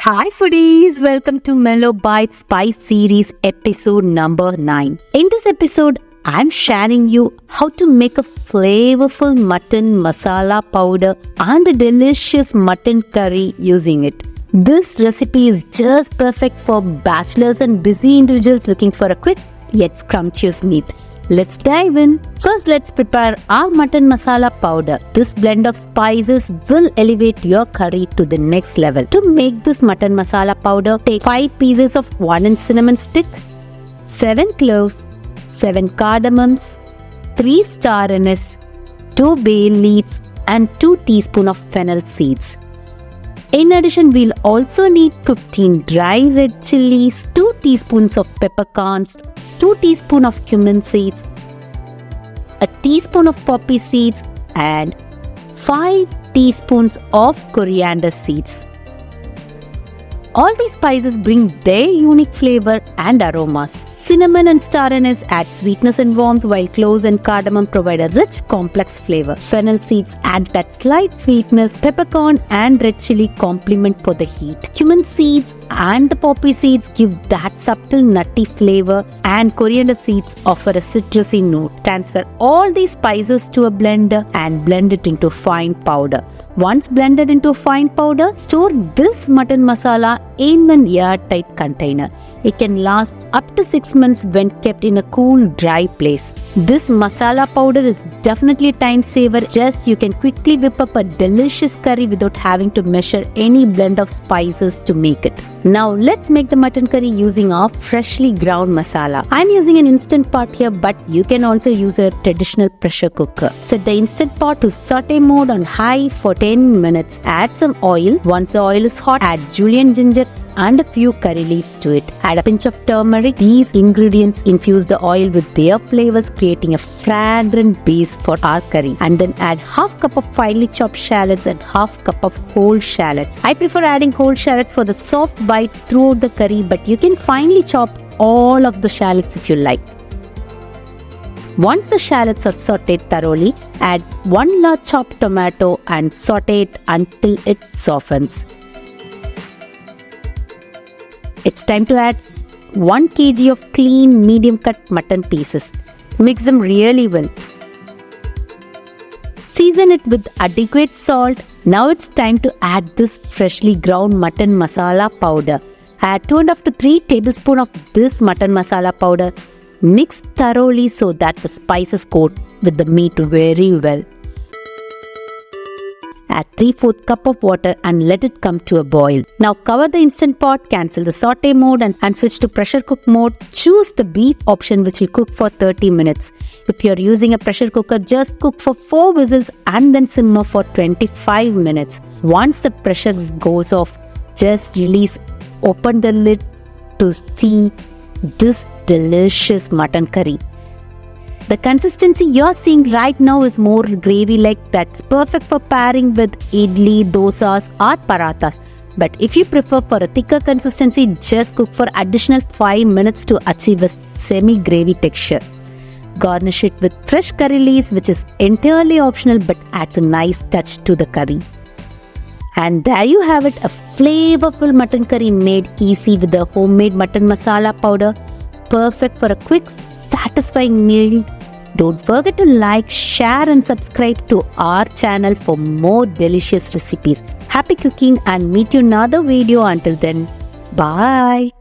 Hi foodies, welcome to MellowBites Spice Series episode number 9. In this episode, I'm sharing you how to make a flavorful mutton masala powder and a delicious mutton curry using it. This recipe is just perfect for bachelors and busy individuals looking for a quick yet scrumptious meal. Let's dive in. First, let's prepare our mutton masala powder. This blend of spices will elevate your curry to the next level. To make this mutton masala powder, take 5 pieces of 1-inch cinnamon stick, 7 cloves, 7 cardamoms, 3 star anise, 2 bay leaves and 2 teaspoons of fennel seeds. In addition, we'll also need 15 dry red chilies, 2 teaspoons of peppercorns, 2 teaspoons of cumin seeds, a teaspoon of poppy seeds and 5 teaspoons of coriander seeds. All these spices bring their unique flavor and aromas. Cinnamon and star anise add sweetness and warmth, while cloves and cardamom provide a rich, complex flavor. Fennel seeds add that slight sweetness. Peppercorn and red chili complement for the heat. Cumin seeds and the poppy seeds give that subtle nutty flavor, and coriander seeds offer a citrusy note. Transfer all these spices to a blender and blend it into fine powder. Once blended into fine powder, store this mutton masala in an airtight container. It can last up to 6 months when kept in a cool, dry place. This masala powder is definitely a time saver. Just you can quickly whip up a delicious curry without having to measure any blend of spices to make it. Now let's make the mutton curry using our freshly ground masala. I'm using an instant pot here, but you can also use a traditional pressure cooker. Set the instant pot to saute mode on high for 10 minutes. Add some oil. Once the oil is hot, add julienne ginger and a few curry leaves to it. Add a pinch of turmeric. These ingredients infuse the oil with their flavors, creating a fragrant base for our curry. And then add half cup of finely chopped shallots and half cup of whole shallots. I prefer adding whole shallots for the soft bites throughout the curry, but you can finely chop all of the shallots if you like. Once the shallots are sauteed thoroughly, add 1 large chopped tomato and saute it until it softens. It's time to add 1 kg of clean medium cut mutton pieces. Mix them really well. Season it with adequate salt. Now it's time to add this freshly ground mutton masala powder. Add 2.5 to 3 tablespoons of this mutton masala powder. Mix thoroughly so that the spices coat with the meat very well. Add 3/4 cup of water and let it come to a boil. Now cover the instant pot, cancel the saute mode and switch to pressure cook mode. Choose the beef option, which will cook for 30 minutes. If you are using a pressure cooker, just cook for 4 whistles and then simmer for 25 minutes. Once the pressure goes off, just release, open the lid to see this delicious mutton curry. The consistency you're seeing right now is more gravy-like. That's perfect for pairing with idli, dosas or parathas. But if you prefer for a thicker consistency, just cook for additional 5 minutes to achieve a semi-gravy texture. Garnish it with fresh curry leaves, which is entirely optional but adds a nice touch to the curry. And there you have it, a flavorful mutton curry made easy with the homemade mutton masala powder. Perfect for a quick, satisfying meal. Don't forget to like, share and subscribe to our channel for more delicious recipes. Happy cooking and meet you in another video. Until then, bye.